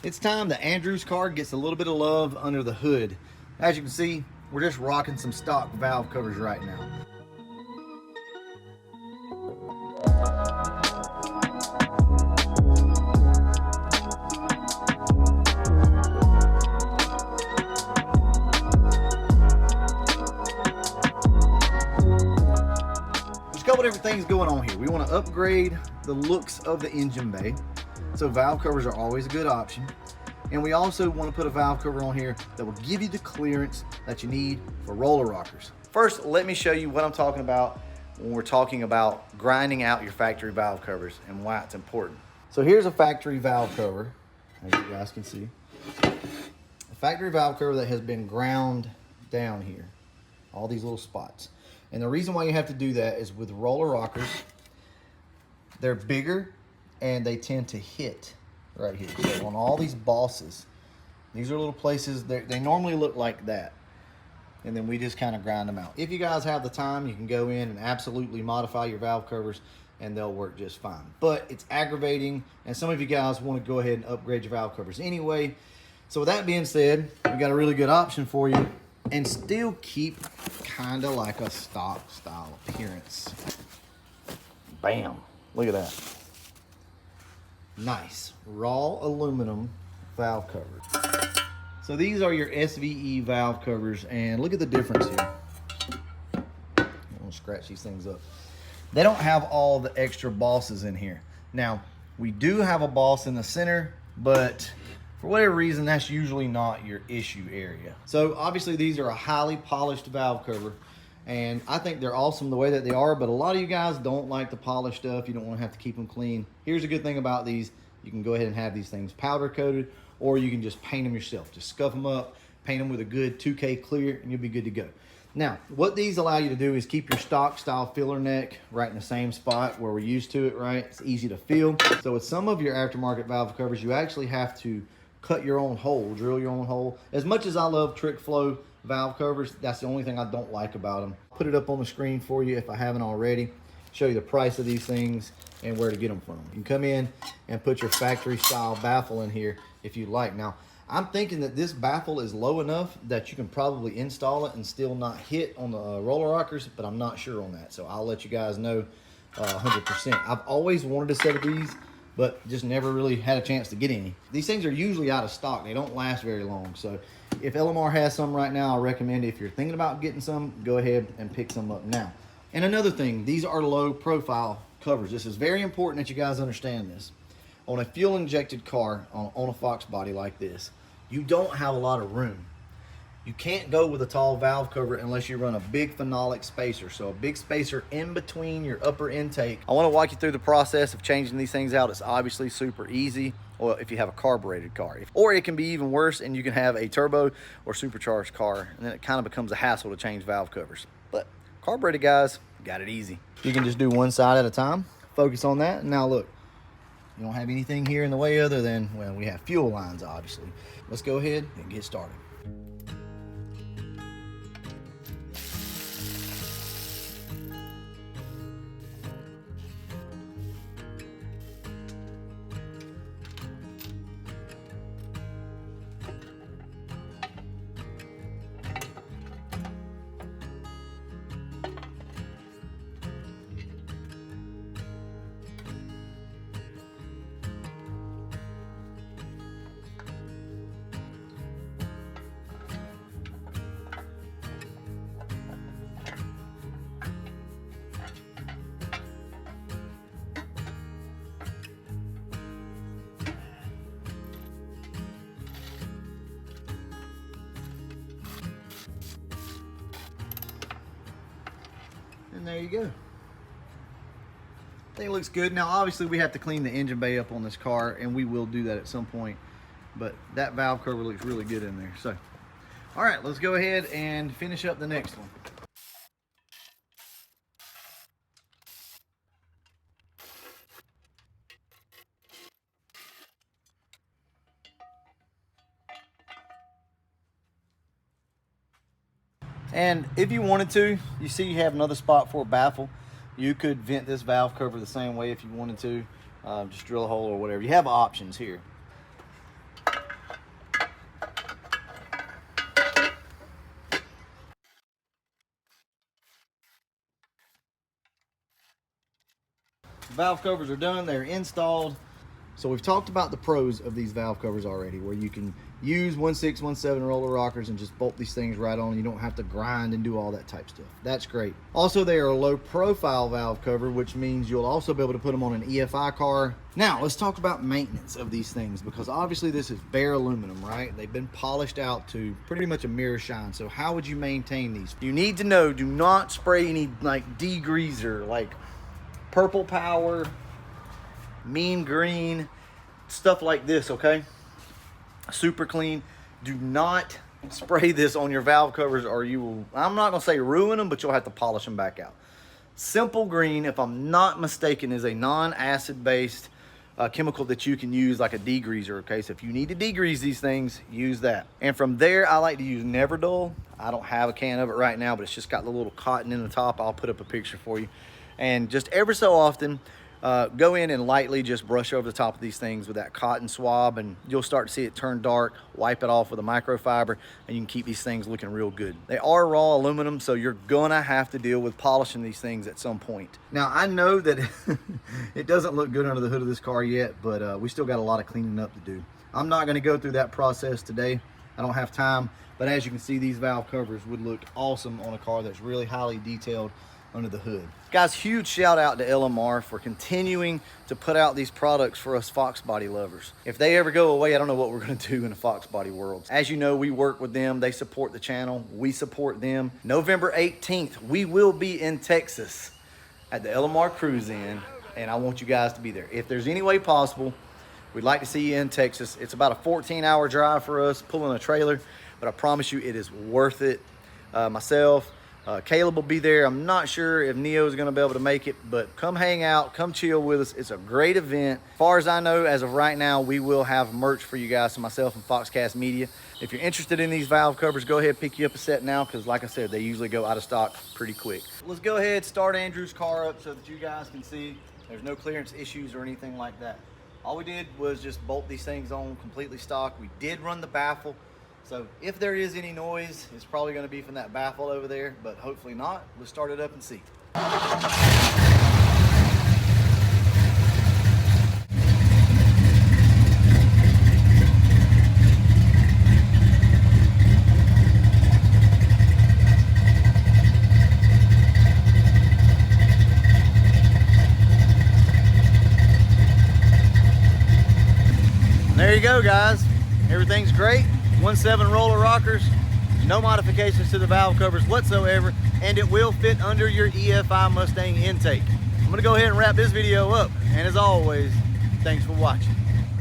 It's time that Andrew's car gets a little bit of love under the hood. As you can see, we're just rocking some stock valve covers right now. There's a couple different things going on here. We want to upgrade the looks of the engine bay, so valve covers are always a good option. And we also want to put a valve cover on here that will give you the clearance that you need for roller rockers. First, let me show you what I'm talking about when we're talking about grinding out your factory valve covers and why it's important. So here's a factory valve cover, as you guys can see. A factory valve cover that has been ground down here, all these little spots. And the reason why you have to do that is with roller rockers, they're bigger and they tend to hit right here. So on all these bosses, these are little places, they normally look like that. And then we just kind of grind them out. If you guys have the time, you can go in and absolutely modify your valve covers and they'll work just fine. But it's aggravating, and some of you guys want to go ahead and upgrade your valve covers anyway. So with that being said, we got a really good option for you and still keep kind of like a stock style appearance. Bam, look at that. Nice raw aluminum valve cover. So these are your SVE valve covers, and look at the difference here. I'm gonna scratch these things up. They don't have all the extra bosses in here. Now, we do have a boss in the center, but for whatever reason, that's usually not your issue area. So obviously these are a highly polished valve cover, and I think they're awesome the way that they are, but a lot of you guys don't like the polished stuff. You don't want to have to keep them clean. Here's a good thing about these. You can go ahead and have these things powder coated, or you can just paint them yourself. Just scuff them up, paint them with a good 2K clear, and you'll be good to go. Now, what these allow you to do is keep your stock style filler neck right in the same spot where we're used to it, right? It's easy to feel. So with some of your aftermarket valve covers, you actually have to cut your own hole, drill your own hole. As much as I love trick flow valve covers, that's the only thing I don't like about them. Put it up on the screen for you if I haven't already. Show you the price of these things and where to get them from. You can come in and put your factory style baffle in here if you like. Now, I'm thinking that this baffle is low enough that you can probably install it and still not hit on the roller rockers, but I'm not sure on that. So I'll let you guys know 100%. I've always wanted a set of these, but just never really had a chance to get any. These things are usually out of stock. They don't last very long. So if LMR has some right now, I recommend if you're thinking about getting some, go ahead and pick some up now. And another thing, these are low profile covers. This is very important that you guys understand this. On a fuel injected car, on a FOXBODY like this, you don't have a lot of room. You can't go with a tall valve cover unless you run a big phenolic spacer. So a big spacer in between your upper intake. I want to walk you through the process of changing these things out. It's obviously super easy, well, if you have a carbureted car. Or it can be even worse and you can have a turbo or supercharged car, and then it kind of becomes a hassle to change valve covers. But carbureted guys got it easy. You can just do one side at a time, focus on that. Now look, you don't have anything here in the way other than, well, we have fuel lines, obviously. Let's go ahead and get started. And there you go. I think it looks good. Now obviously we have to clean the engine bay up on this car, and we will do that at some point, but that valve cover looks really good in there. So all right, let's go ahead and finish up the next one. And if you wanted to, you see you have another spot for a baffle. You could vent this valve cover the same way if you wanted to. Just drill a hole or whatever. You have options here. valve covers are done, they're installed. So we've talked about the pros of these valve covers already, where you can use 1/6, 1/7 roller rockers and just bolt these things right on. You don't have to grind and do all that type stuff. That's great. Also, they are a low profile valve cover, which means you'll also be able to put them on an EFI car. Now, let's talk about maintenance of these things, because obviously this is bare aluminum, right? They've been polished out to pretty much a mirror shine. So how would you maintain these? You need to know, do not spray any like degreaser, like Purple Power, Mean Green, stuff like this, okay? Super clean. Do not spray this on your valve covers, or you will, I'm not gonna say ruin them, but you'll have to polish them back out. Simple Green, if I'm not mistaken, is a non-acid based chemical that you can use like a degreaser, okay? So if you need to degrease these things, use that. And from there, I like to use Never Dull. I don't have a can of it right now, but it's just got the little cotton in the top. I'll put up a picture for you. And just every so often, go in and lightly just brush over the top of these things with that cotton swab, and you'll start to see it turn dark. Wipe it off with a microfiber, and you can keep these things looking real good. They are raw aluminum, so you're gonna have to deal with polishing these things at some point. Now, I know that it doesn't look good under the hood of this car yet, but we still got a lot of cleaning up to do. I'm not gonna go through that process today. I don't have time, but as you can see, these valve covers would look awesome on a car that's really highly detailed under the hood. Guys, huge shout out to LMR for continuing to put out these products for us FOXBODY lovers. If they ever go away, I don't know what we're gonna do in the FOXBODY world. As you know, we work with them, they support the channel, we support them. November 18th, we will be in Texas at the LMR Cruise In, and I want you guys to be there. If there's any way possible, we'd like to see you in Texas. It's about a 14-hour drive for us, pulling a trailer, but I promise you it is worth it. Myself, Caleb will be there. I'm not sure if Neo is going to be able to make it, but come hang out, come chill with us. It's a great event. As far as I know, as of right now, we will have merch for you guys, so myself and Foxcast Media. If you're interested in these valve covers, go ahead, pick you up a set now, because like I said, they usually go out of stock pretty quick. Let's go ahead, start Andrew's car up so that you guys can see there's no clearance issues or anything like that. All we did was just bolt these things on completely stock. We did run the baffle. So if there is any noise, it's probably going to be from that baffle over there, but hopefully not. Let's start it up and see. There you go, guys. Everything's great. 1/7 roller rockers, no modifications to the valve covers whatsoever, and it will fit under your EFI Mustang intake. I'm gonna go ahead and wrap this video up, and as always, thanks for watching.